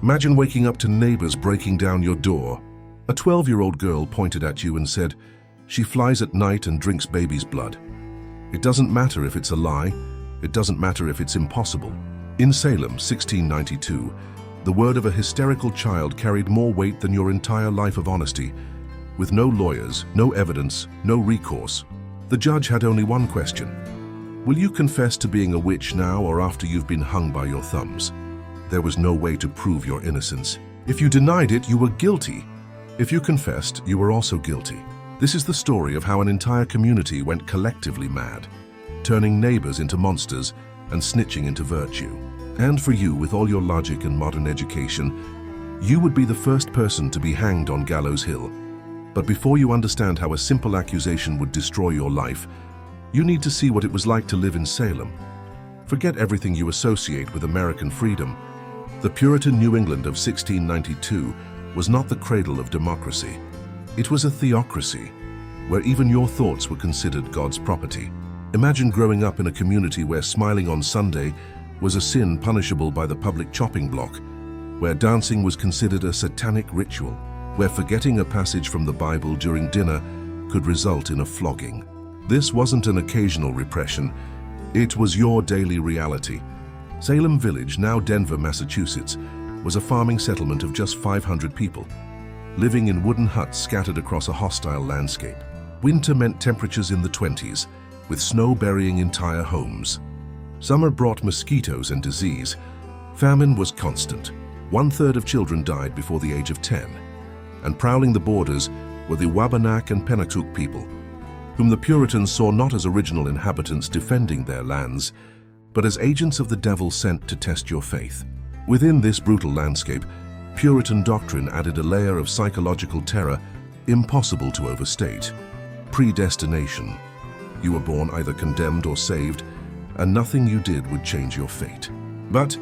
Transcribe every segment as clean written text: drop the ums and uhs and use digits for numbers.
Imagine waking up to neighbors breaking down your door. A 12-year-old girl pointed at you and said, "She flies at night and drinks baby's blood." It doesn't matter if it's a lie. It doesn't matter if it's impossible. In Salem, 1692, the word of a hysterical child carried more weight than your entire life of honesty. With no lawyers, no evidence, no recourse, the judge had only one question. Will you confess to being a witch now or after you've been hung by your thumbs? There was no way to prove your innocence. If you denied it, you were guilty. If you confessed, you were also guilty. This is the story of how an entire community went collectively mad, turning neighbors into monsters and snitching into virtue. And for you, with all your logic and modern education, you would be the first person to be hanged on Gallows Hill. But before you understand how a simple accusation would destroy your life, you need to see what it was like to live in Salem. Forget everything you associate with American freedom. The Puritan New England of 1692 was not the cradle of democracy. It was a theocracy, where even your thoughts were considered God's property. Imagine growing up in a community where smiling on Sunday was a sin punishable by the public chopping block, where dancing was considered a satanic ritual, where forgetting a passage from the Bible during dinner could result in a flogging. This wasn't an occasional repression. It was your daily reality. Salem Village, now Denver, Massachusetts, was a farming settlement of just 500 people, living in wooden huts scattered across a hostile landscape. Winter meant temperatures in the 20s, with snow burying entire homes. Summer brought mosquitoes and disease. Famine was constant. 1/3 of children died before the age of 10. And prowling the borders were the Wabanach and Pennacook people, whom the Puritans saw not as original inhabitants defending their lands, but as agents of the devil sent to test your faith. Within this brutal landscape, Puritan doctrine added a layer of psychological terror impossible to overstate. Predestination. You were born either condemned or saved, and nothing you did would change your fate. But,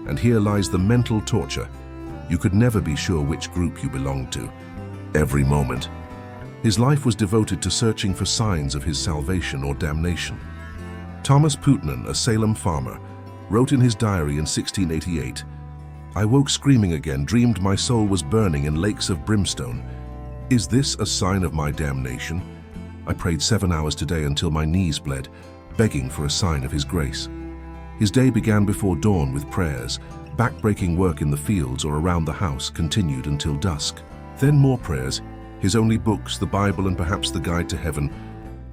and here lies the mental torture, you could never be sure which group you belonged to. Every moment, his life was devoted to searching for signs of his salvation or damnation. Thomas Putnam, a Salem farmer, wrote in his diary in 1688, "I woke screaming again, dreamed my soul was burning in lakes of brimstone. Is this a sign of my damnation? I prayed 7 hours today until my knees bled, begging for a sign of his grace." His day began before dawn with prayers. Back-breaking work in the fields or around the house continued until dusk. Then more prayers, his only books, the Bible and perhaps the Guide to Heaven,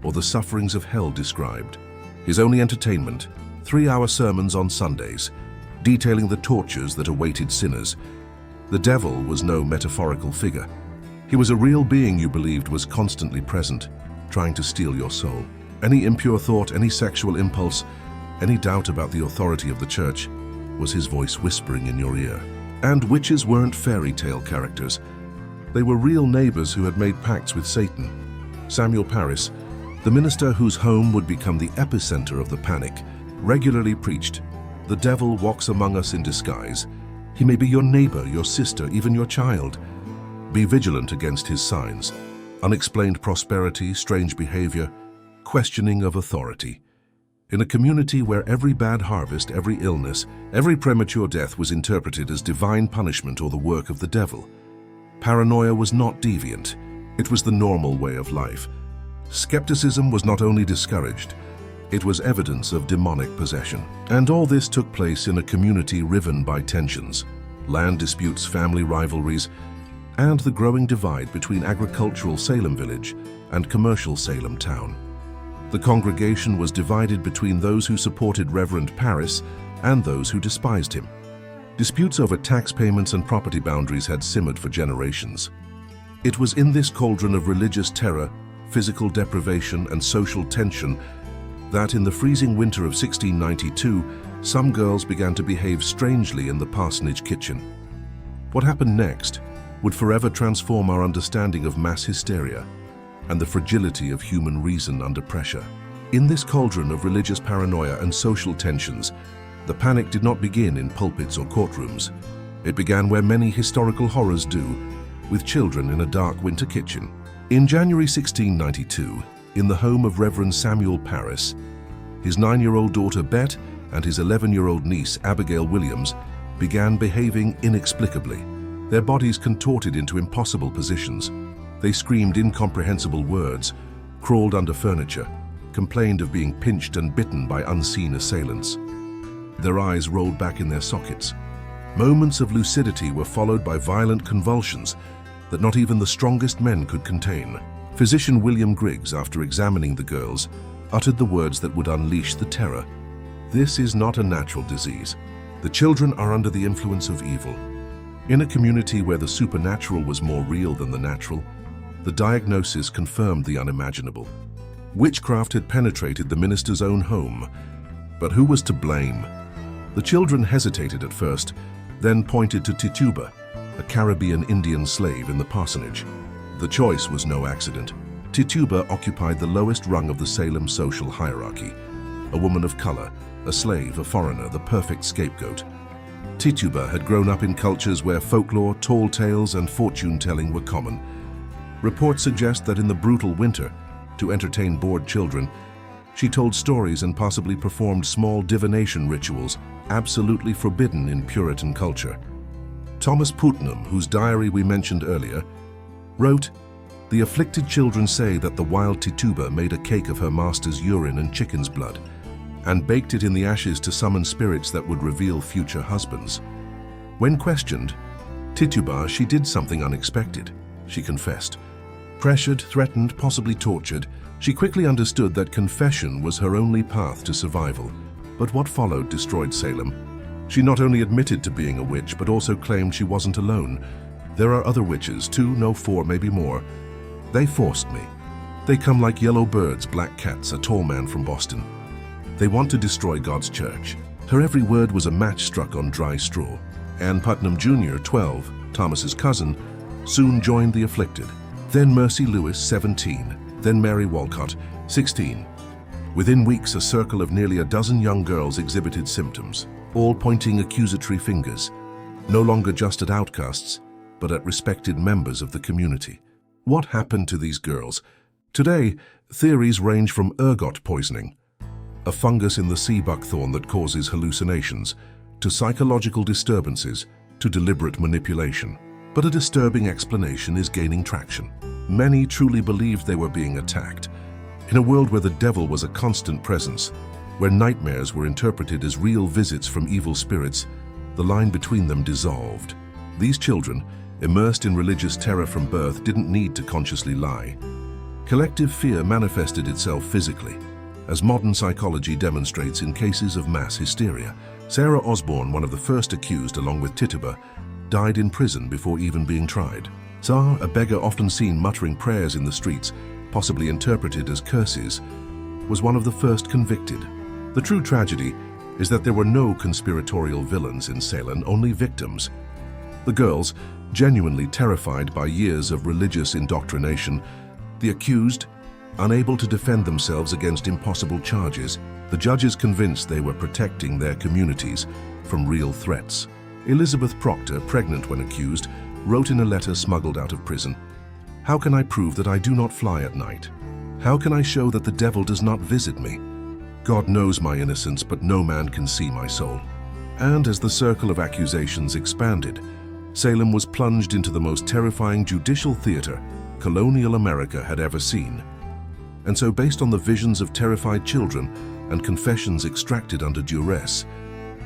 or the sufferings of hell described. His only entertainment, 3-hour sermons on Sundays, detailing the tortures that awaited sinners. The devil was no metaphorical figure. He was a real being you believed was constantly present, trying to steal your soul. Any impure thought, any sexual impulse, any doubt about the authority of the church, was his voice whispering in your ear. And witches weren't fairy tale characters. They were real neighbors who had made pacts with Satan. Samuel Parris, the minister whose home would become the epicenter of the panic, regularly preached, "The devil walks among us in disguise. He may be your neighbor, your sister, even your child. Be vigilant against his signs. Unexplained prosperity, strange behavior, questioning of authority." In a community where every bad harvest, every illness, every premature death was interpreted as divine punishment or the work of the devil, paranoia was not deviant. It was the normal way of life. Skepticism was not only discouraged, it was evidence of demonic possession. And all this took place in a community riven by tensions, land disputes, family rivalries, and the growing divide between agricultural Salem Village and commercial Salem town. The congregation was divided between those who supported Reverend Parris and those who despised him. Disputes over tax payments and property boundaries had simmered for generations. It was in this cauldron of religious terror, physical deprivation, and social tension that in the freezing winter of 1692, some girls began to behave strangely in the parsonage kitchen. What happened next would forever transform our understanding of mass hysteria and the fragility of human reason under pressure. In this cauldron of religious paranoia and social tensions, the panic did not begin in pulpits or courtrooms. It began where many historical horrors do, with children in a dark winter kitchen. In January 1692, in the home of Reverend Samuel Parris, his 9-year-old daughter Bet and his 11-year-old niece Abigail Williams began behaving inexplicably. Their bodies contorted into impossible positions. They screamed incomprehensible words, crawled under furniture, complained of being pinched and bitten by unseen assailants. Their eyes rolled back in their sockets. Moments of lucidity were followed by violent convulsions that not even the strongest men could contain. Physician William Griggs, after examining the girls, uttered the words that would unleash the terror. "This is not a natural disease. The children are under the influence of evil." In a community where the supernatural was more real than the natural, the diagnosis confirmed the unimaginable. Witchcraft had penetrated the minister's own home. But who was to blame? The children hesitated at first, then pointed to Tituba, a Caribbean Indian slave in the parsonage. The choice was no accident. Tituba occupied the lowest rung of the Salem social hierarchy. A woman of color, a slave, a foreigner, the perfect scapegoat. Tituba had grown up in cultures where folklore, tall tales, and fortune-telling were common. Reports suggest that in the brutal winter, to entertain bored children, she told stories and possibly performed small divination rituals, absolutely forbidden in Puritan culture. Thomas Putnam, whose diary we mentioned earlier, wrote, "The afflicted children say that the wild Tituba made a cake of her master's urine and chicken's blood, and baked it in the ashes to summon spirits that would reveal future husbands." When questioned, Tituba, she did something unexpected. She confessed. Pressured, threatened, possibly tortured, she quickly understood that confession was her only path to survival. But what followed destroyed Salem. She not only admitted to being a witch, but also claimed she wasn't alone. "There are other witches, 2, no 4, maybe more. They forced me. They come like yellow birds, black cats," a tall man from Boston. "They want to destroy God's church." Her every word was a match struck on dry straw. Ann Putnam Jr., 12, Thomas's cousin, soon joined the afflicted. Then Mercy Lewis, 17, then Mary Walcott, 16. Within weeks, a circle of nearly a dozen young girls exhibited symptoms, all pointing accusatory fingers, no longer just at outcasts, but at respected members of the community. What happened to these girls? Today, theories range from ergot poisoning, a fungus in the sea buckthorn that causes hallucinations, to psychological disturbances, to deliberate manipulation. But a disturbing explanation is gaining traction. Many truly believed they were being attacked. In a world where the devil was a constant presence, where nightmares were interpreted as real visits from evil spirits, the line between them dissolved. These children, immersed in religious terror from birth, didn't need to consciously lie. Collective fear manifested itself physically, as modern psychology demonstrates in cases of mass hysteria. Sarah Osborne, one of the first accused along with Tituba, died in prison before even being tried. Tsar, a beggar often seen muttering prayers in the streets, possibly interpreted as curses, was one of the first convicted. The true tragedy is that there were no conspiratorial villains in Salem, only victims. The girls, genuinely terrified by years of religious indoctrination, the accused, unable to defend themselves against impossible charges, the judges convinced they were protecting their communities from real threats. Elizabeth Proctor, pregnant when accused, wrote in a letter smuggled out of prison, "How can I prove that I do not fly at night? How can I show that the devil does not visit me? God knows my innocence, but no man can see my soul." And as the circle of accusations expanded, Salem was plunged into the most terrifying judicial theater colonial America had ever seen. And so, based on the visions of terrified children and confessions extracted under duress,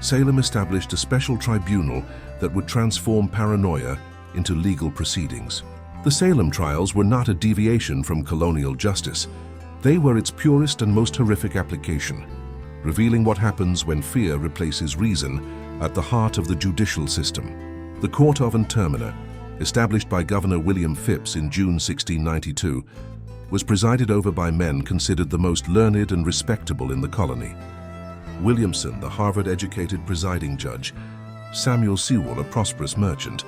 Salem established a special tribunal that would transform paranoia into legal proceedings. The Salem trials were not a deviation from colonial justice. They were its purest and most horrific application, revealing what happens when fear replaces reason at the heart of the judicial system. The Court of Intermina, established by Governor William Phipps in June 1692, was presided over by men considered the most learned and respectable in the colony. Williamson, the Harvard-educated presiding judge, Samuel Sewall, a prosperous merchant,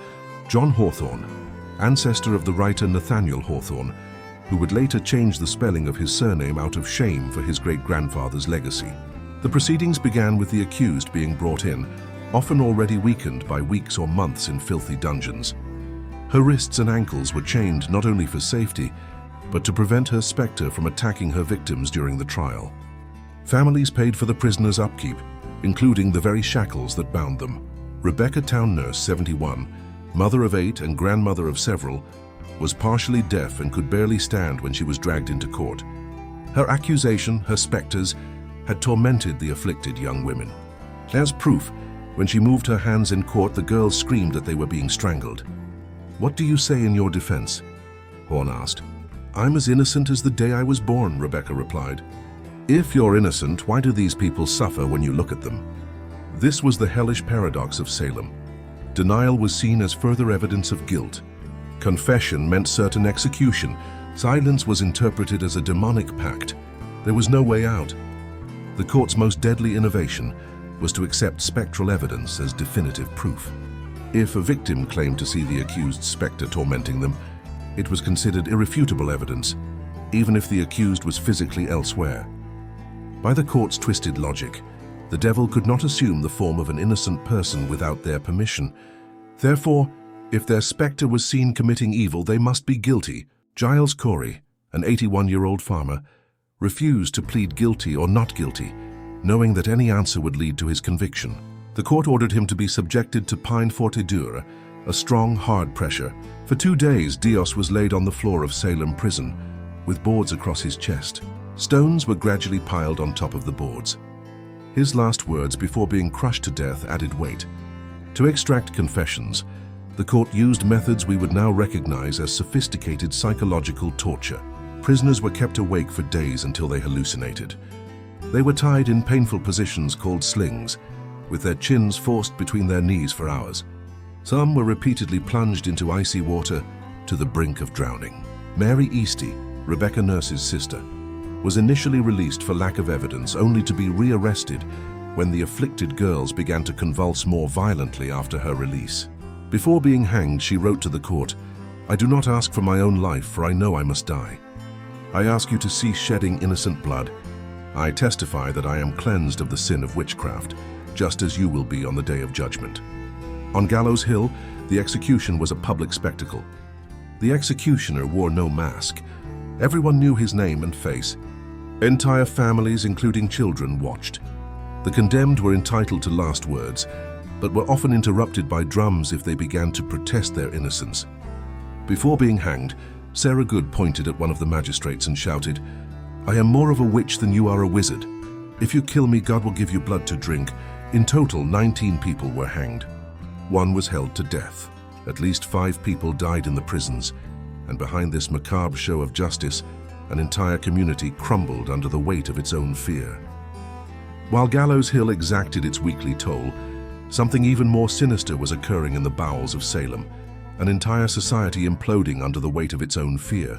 John Hawthorne, ancestor of the writer Nathaniel Hawthorne, who would later change the spelling of his surname out of shame for his great-grandfather's legacy. The proceedings began with the accused being brought in, often already weakened by weeks or months in filthy dungeons. Her wrists and ankles were chained not only for safety, but to prevent her specter from attacking her victims during the trial. Families paid for the prisoners' upkeep, including the very shackles that bound them. Rebecca Town Nurse, 71, mother of 8 and grandmother of several, was partially deaf and could barely stand when she was dragged into court. Her accusation, her specters, had tormented the afflicted young women. As proof, when she moved her hands in court, the girls screamed that they were being strangled. "What do you say in your defense?" Horn asked. "I'm as innocent as the day I was born," Rebecca replied. "If you're innocent, why do these people suffer when you look at them?" This was the hellish paradox of Salem. Denial was seen as further evidence of guilt. Confession meant certain execution. Silence was interpreted as a demonic pact. There was no way out. The court's most deadly innovation was to accept spectral evidence as definitive proof. If a victim claimed to see the accused's specter tormenting them, it was considered irrefutable evidence, even if the accused was physically elsewhere. By the court's twisted logic, the devil could not assume the form of an innocent person without their permission. Therefore, if their specter was seen committing evil, they must be guilty. Giles Corey, an 81-year-old farmer, refused to plead guilty or not guilty, knowing that any answer would lead to his conviction. The court ordered him to be subjected to peine forte dure, a strong, hard pressure. For 2 days, Dios was laid on the floor of Salem prison, with boards across his chest. Stones were gradually piled on top of the boards. His last words before being crushed to death added weight. To extract confessions, the court used methods we would now recognize as sophisticated psychological torture. Prisoners were kept awake for days until they hallucinated. They were tied in painful positions called slings, with their chins forced between their knees for hours. Some were repeatedly plunged into icy water to the brink of drowning. Mary Eastie, Rebecca Nurse's sister, was initially released for lack of evidence, only to be rearrested when the afflicted girls began to convulse more violently after her release. Before being hanged, she wrote to the court, "I do not ask for my own life, for I know I must die. I ask you to cease shedding innocent blood. I testify that I am cleansed of the sin of witchcraft, just as you will be on the day of judgment." On Gallows Hill, the execution was a public spectacle. The executioner wore no mask. Everyone knew his name and face. Entire families, including children, watched. The condemned were entitled to last words, but were often interrupted by drums if they began to protest their innocence. Before being hanged, Sarah Good pointed at one of the magistrates and shouted, "I am more of a witch than you are a wizard. If you kill me, God will give you blood to drink." In total, 19 people were hanged. One was held to death. At least 5 people died in the prisons, and behind this macabre show of justice, an entire community crumbled under the weight of its own fear. While Gallows Hill exacted its weekly toll, something even more sinister was occurring in the bowels of Salem, an entire society imploding under the weight of its own fear.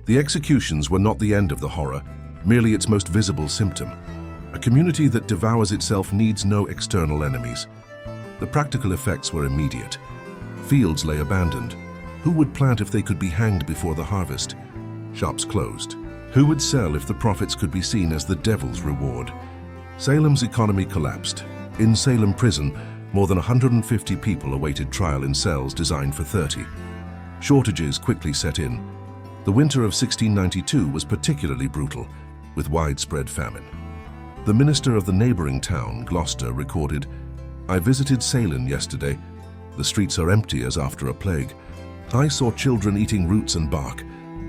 The executions were not the end of the horror, merely its most visible symptom. A community that devours itself needs no external enemies. The practical effects were immediate. Fields lay abandoned. Who would plant if they could be hanged before the harvest? Shops closed. Who would sell if the profits could be seen as the devil's reward? Salem's economy collapsed. In Salem prison, more than 150 people awaited trial in cells designed for 30. Shortages quickly set in. The winter of 1692 was particularly brutal, with widespread famine. The minister of the neighboring town, Gloucester, recorded, "I visited Salem yesterday. The streets are empty as after a plague. I saw children eating roots and bark.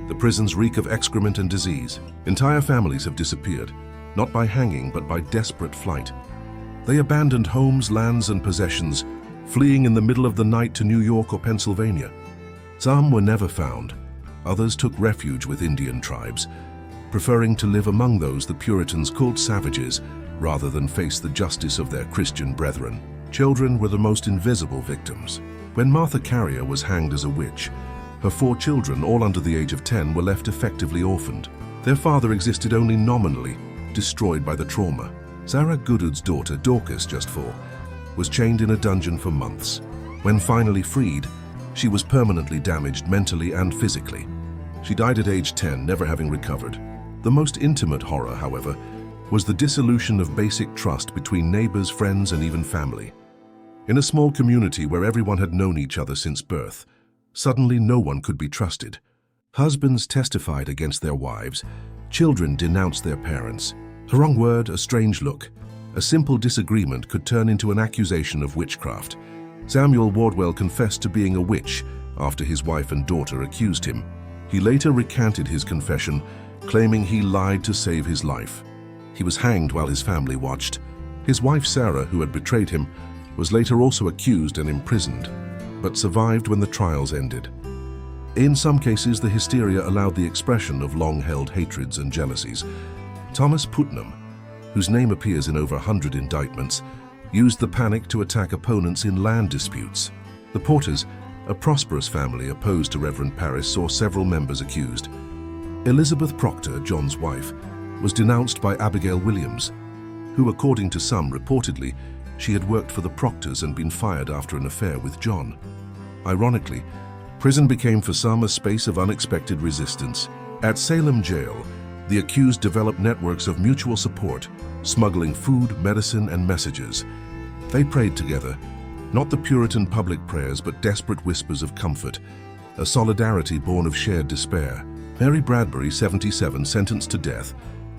The prisons reek of excrement and disease. Entire families have disappeared, not by hanging, but by desperate flight. They abandoned homes, lands, and possessions, fleeing in the middle of the night to New York or Pennsylvania. Some were never found. Others took refuge with Indian tribes, preferring to live among those the Puritans called savages, rather than face the justice of their Christian brethren. Children were the most invisible victims. When Martha Carrier was hanged as a witch, her 4 children, all under the age of 10, were left effectively orphaned. Their father existed only nominally, destroyed by the trauma. Sarah Goodwood's daughter, Dorcas, just 4, was chained in a dungeon for months. When finally freed, she was permanently damaged mentally and physically. She died at age 10, never having recovered. The most intimate horror, however, was the dissolution of basic trust between neighbors, friends, and even family. In a small community where everyone had known each other since birth, suddenly no one could be trusted. Husbands testified against their wives. Children denounced their parents. A wrong word, a strange look, A simple disagreement could turn into an accusation of witchcraft. Samuel Wardwell confessed to being a witch after his wife and daughter accused him. He later recanted his confession, claiming he lied to save his life. He was hanged while his family watched. His wife Sarah, who had betrayed him, was later also accused and imprisoned, but survived when the trials ended. In some cases, the hysteria allowed the expression of long-held hatreds and jealousies. Thomas Putnam, whose name appears in over 100 indictments, used the panic to attack opponents in land disputes. The Porters, a prosperous family opposed to Reverend Parris, saw several members accused. Elizabeth Proctor, John's wife, was denounced by Abigail Williams, who, according to some, reportedly, she had worked for the Proctors and been fired after an affair with John. Ironically, prison became for some a space of unexpected resistance. At Salem Jail, the accused developed networks of mutual support, smuggling food, medicine, and messages. They prayed together, not the Puritan public prayers, but desperate whispers of comfort, a solidarity born of shared despair. Mary Bradbury, 77, sentenced to death,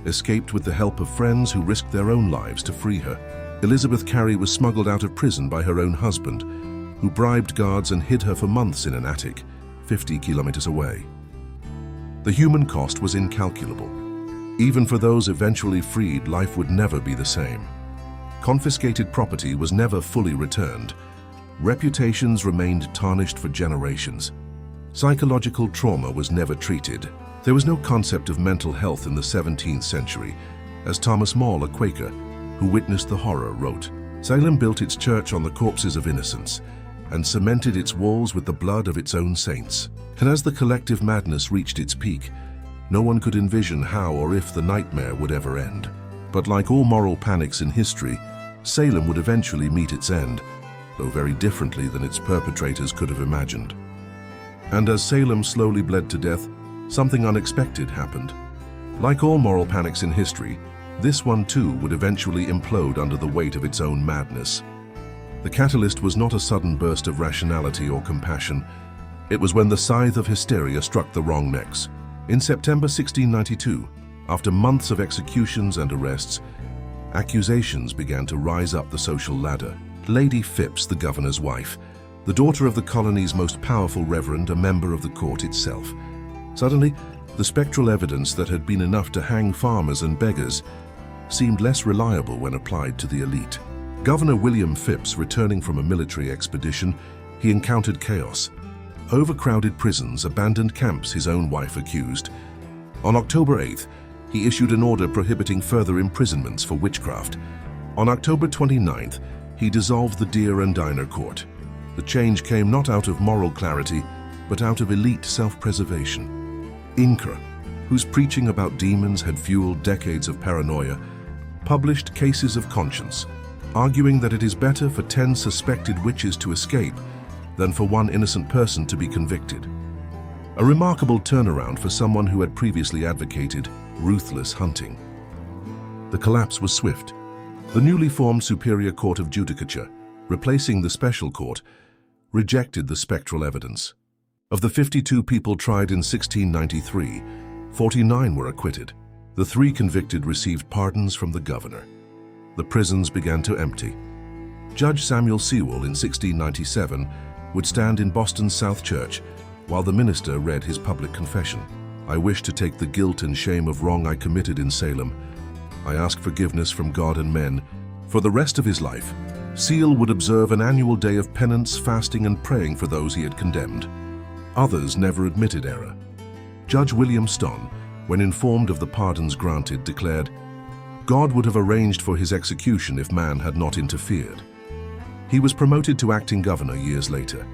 escaped with the help of friends who risked their own lives to free her. Elizabeth Carey was smuggled out of prison by her own husband, who bribed guards and hid her for months in an attic, 50 kilometers away. The human cost was incalculable. Even for those eventually freed, life would never be the same. Confiscated property was never fully returned. Reputations remained tarnished for generations. Psychological trauma was never treated. There was no concept of mental health in the 17th century, as Thomas More, a Quaker, who witnessed the horror, wrote. Salem built its church on the corpses of innocents and cemented its walls with the blood of its own saints. And as the collective madness reached its peak, no one could envision how or if the nightmare would ever end. But like all moral panics in history, Salem would eventually meet its end, though very differently than its perpetrators could have imagined. And as Salem slowly bled to death, something unexpected happened. Like all moral panics in history, this one too would eventually implode under the weight of its own madness. The catalyst was not a sudden burst of rationality or compassion. It was when the scythe of hysteria struck the wrong necks. In September 1692, after months of executions and arrests, accusations began to rise up the social ladder. Lady Phipps, the governor's wife, the daughter of the colony's most powerful reverend, a member of the court itself. Suddenly, the spectral evidence that had been enough to hang farmers and beggars seemed less reliable when applied to the elite. Governor William Phipps, returning from a military expedition, he encountered chaos. Overcrowded prisons, abandoned camps, his own wife accused. On October 8th, he issued an order prohibiting further imprisonments for witchcraft. On October 29th, he dissolved the Deer and Diner Court. The change came not out of moral clarity, but out of elite self-preservation. Inca, whose preaching about demons had fueled decades of paranoia, published Cases of Conscience, arguing that it is better for 10 suspected witches to escape than for one innocent person to be convicted. A remarkable turnaround for someone who had previously advocated ruthless hunting. The collapse was swift. The newly formed Superior Court of Judicature, replacing the Special Court, rejected the spectral evidence. Of the 52 people tried in 1693, 49 were acquitted. The 3 convicted received pardons from the governor. The prisons began to empty. Judge Samuel Sewall in 1697 would stand in Boston's South Church while the minister read his public confession. I wish to take the guilt and shame of wrong I committed in Salem. I ask forgiveness from God and men. For the rest of his life, Sewall would observe an annual day of penance, fasting, and praying for those he had condemned. Others never admitted error. Judge William Stonne, when informed of the pardons granted, declared, God would have arranged for his execution if man had not interfered. He was promoted to acting governor years later.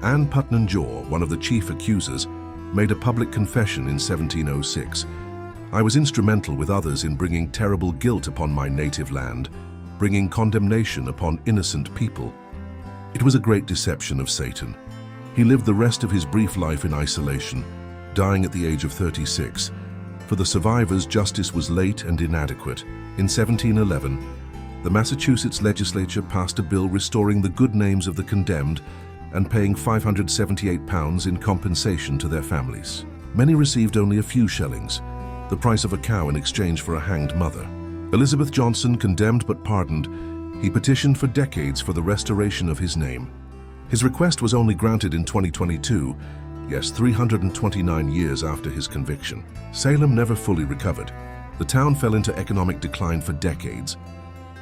Anne Putnam Jaw, one of the chief accusers, made a public confession in 1706. I was instrumental with others in bringing terrible guilt upon my native land, bringing condemnation upon innocent people. It was a great deception of Satan. He lived the rest of his brief life in isolation, dying at the age of 36. For the survivors, justice was late and inadequate. In 1711, the Massachusetts legislature passed a bill restoring the good names of the condemned and paying £578 in compensation to their families. Many received only a few shillings, the price of a cow in exchange for a hanged mother. Elizabeth Johnson, condemned but pardoned, he petitioned for decades for the restoration of his name. His request was only granted in 2022, yes, 329 years after his conviction. Salem never fully recovered. The town fell into economic decline for decades.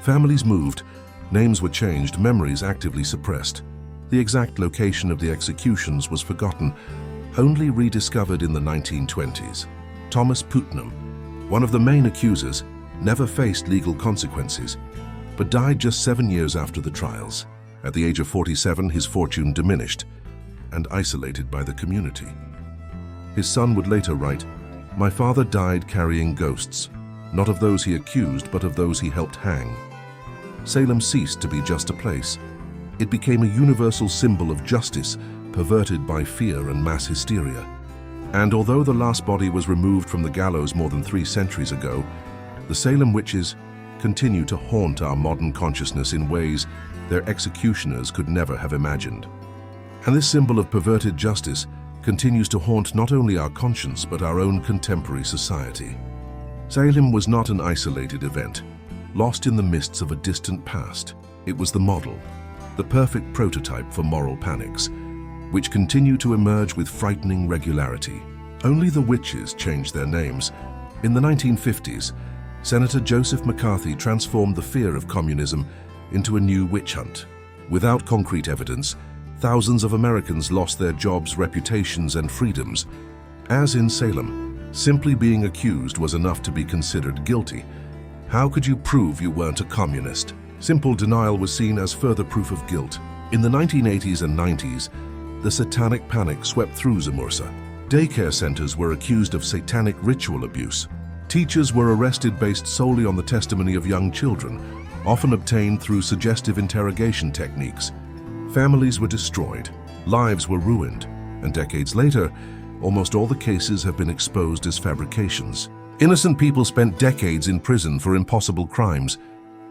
Families moved, names were changed, memories actively suppressed. The exact location of the executions was forgotten, only rediscovered in the 1920s. Thomas Putnam, one of the main accusers, never faced legal consequences, but died just 7 years after the trials. At the age of 47, his fortune diminished and isolated by the community. His son would later write, "My father died carrying ghosts, not of those he accused, but of those he helped hang." Salem ceased to be just a place. It became a universal symbol of justice, perverted by fear and mass hysteria. And although the last body was removed from the gallows more than 3 centuries ago, the Salem witches continue to haunt our modern consciousness in ways their executioners could never have imagined. And this symbol of perverted justice continues to haunt not only our conscience but our own contemporary society. Salem was not an isolated event, lost in the mists of a distant past. It was the model, the perfect prototype for moral panics, which continue to emerge with frightening regularity. Only the witches changed their names. In the 1950s, Senator Joseph McCarthy transformed the fear of communism into a new witch hunt. Without concrete evidence, thousands of Americans lost their jobs, reputations, and freedoms. As in Salem, simply being accused was enough to be considered guilty. How could you prove you weren't a communist? Simple denial was seen as further proof of guilt. In the 1980s and 90s, the satanic panic swept through Zamursa. Daycare centers were accused of satanic ritual abuse. Teachers were arrested based solely on the testimony of young children, often obtained through suggestive interrogation techniques. Families were destroyed, lives were ruined, and decades later, almost all the cases have been exposed as fabrications. Innocent people spent decades in prison for impossible crimes.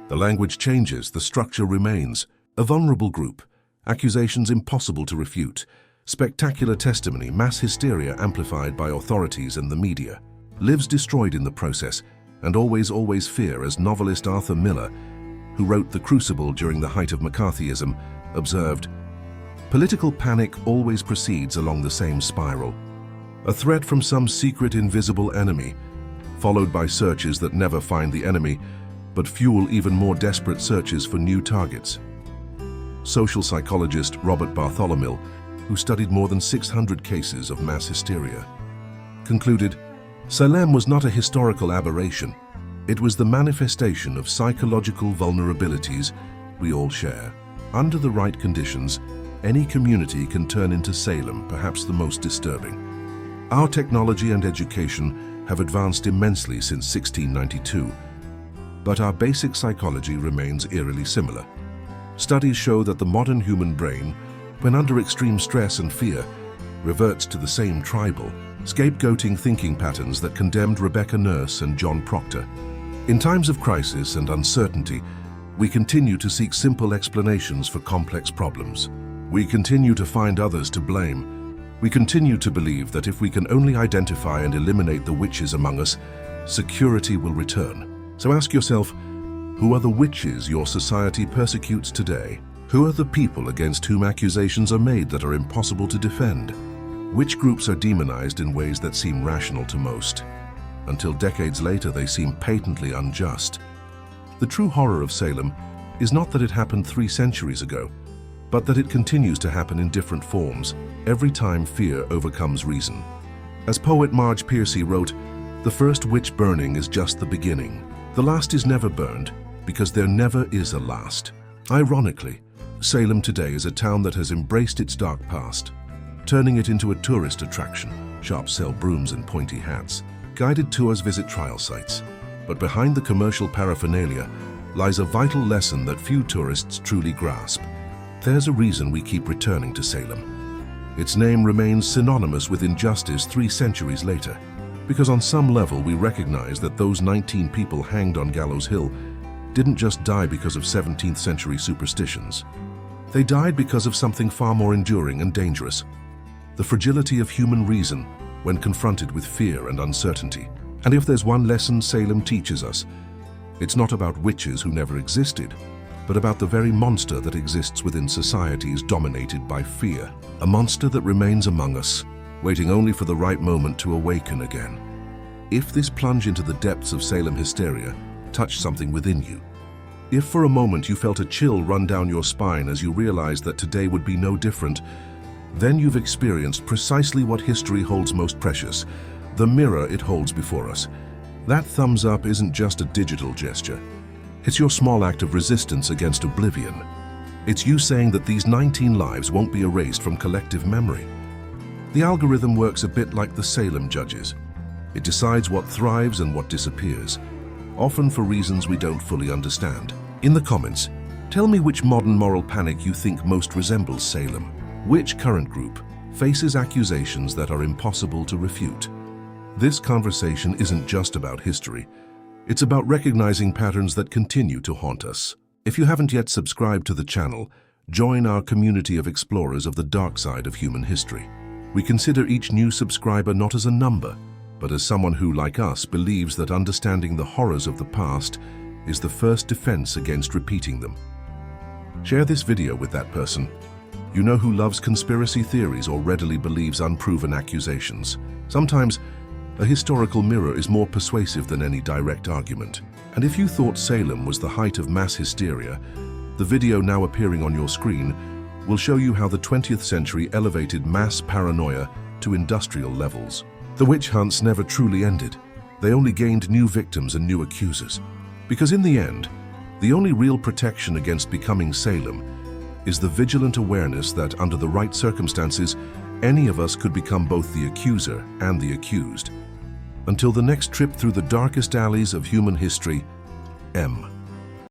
The language changes, the structure remains. A vulnerable group, accusations impossible to refute, spectacular testimony, mass hysteria amplified by authorities and the media. Lives destroyed in the process, and always fear, as novelist Arthur Miller, who wrote The Crucible during the height of McCarthyism, observed, "Political panic always proceeds along the same spiral. A threat from some secret invisible enemy, followed by searches that never find the enemy, but fuel even more desperate searches for new targets." Social psychologist Robert Bartholomew, who studied more than 600 cases of mass hysteria, concluded, "Salem was not a historical aberration. It was the manifestation of psychological vulnerabilities we all share. Under the right conditions, any community can turn into Salem, perhaps the most disturbing. Our technology and education have advanced immensely since 1692, but our basic psychology remains eerily similar. Studies show that the modern human brain, when under extreme stress and fear, reverts to the same tribal, scapegoating thinking patterns that condemned Rebecca Nurse and John Proctor. In times of crisis and uncertainty, we continue to seek simple explanations for complex problems. We continue to find others to blame. We continue to believe that if we can only identify and eliminate the witches among us, security will return. So ask yourself, who are the witches your society persecutes today? Who are the people against whom accusations are made that are impossible to defend? Which groups are demonized in ways that seem rational to most? Until decades later, they seem patently unjust. The true horror of Salem is not that it happened 3 centuries ago, but that it continues to happen in different forms, every time fear overcomes reason. As poet Marge Piercy wrote, "The first witch burning is just the beginning. The last is never burned, because there never is a last." Ironically, Salem today is a town that has embraced its dark past, turning it into a tourist attraction. Shops sell brooms and pointy hats. Guided tours visit trial sites. But behind the commercial paraphernalia lies a vital lesson that few tourists truly grasp. There's a reason we keep returning to Salem. Its name remains synonymous with injustice 3 centuries later, because on some level we recognize that those 19 people hanged on Gallows Hill didn't just die because of 17th century superstitions. They died because of something far more enduring and dangerous: the fragility of human reason when confronted with fear and uncertainty. And if there's one lesson Salem teaches us, It's not about witches who never existed, but about the very monster that exists within societies dominated by fear. A monster that remains among us, waiting only for the right moment to awaken again. If this plunge into the depths of Salem hysteria touched something within you, if for a moment you felt a chill run down your spine as you realized that today would be no different, then you've experienced precisely what history holds most precious, the mirror it holds before us. That thumbs up isn't just a digital gesture. It's your small act of resistance against oblivion. It's you saying that these 19 lives won't be erased from collective memory. The algorithm works a bit like the Salem judges. It decides what thrives and what disappears, often for reasons we don't fully understand. In the comments, tell me which modern moral panic you think most resembles Salem. Which current group faces accusations that are impossible to refute? This conversation isn't just about history. It's about recognizing patterns that continue to haunt us. If you haven't yet subscribed to the channel, join our community of explorers of the dark side of human history. We consider each new subscriber not as a number, but as someone who, like us, believes that understanding the horrors of the past is the first defense against repeating them. Share this video with that person you know who loves conspiracy theories or readily believes unproven accusations. Sometimes, a historical mirror is more persuasive than any direct argument. And if you thought Salem was the height of mass hysteria, the video now appearing on your screen will show you how the 20th century elevated mass paranoia to industrial levels. The witch hunts never truly ended. They only gained new victims and new accusers. Because in the end, the only real protection against becoming Salem is the vigilant awareness that, under the right circumstances, any of us could become both the accuser and the accused. Until the next trip through the darkest alleys of human history, M.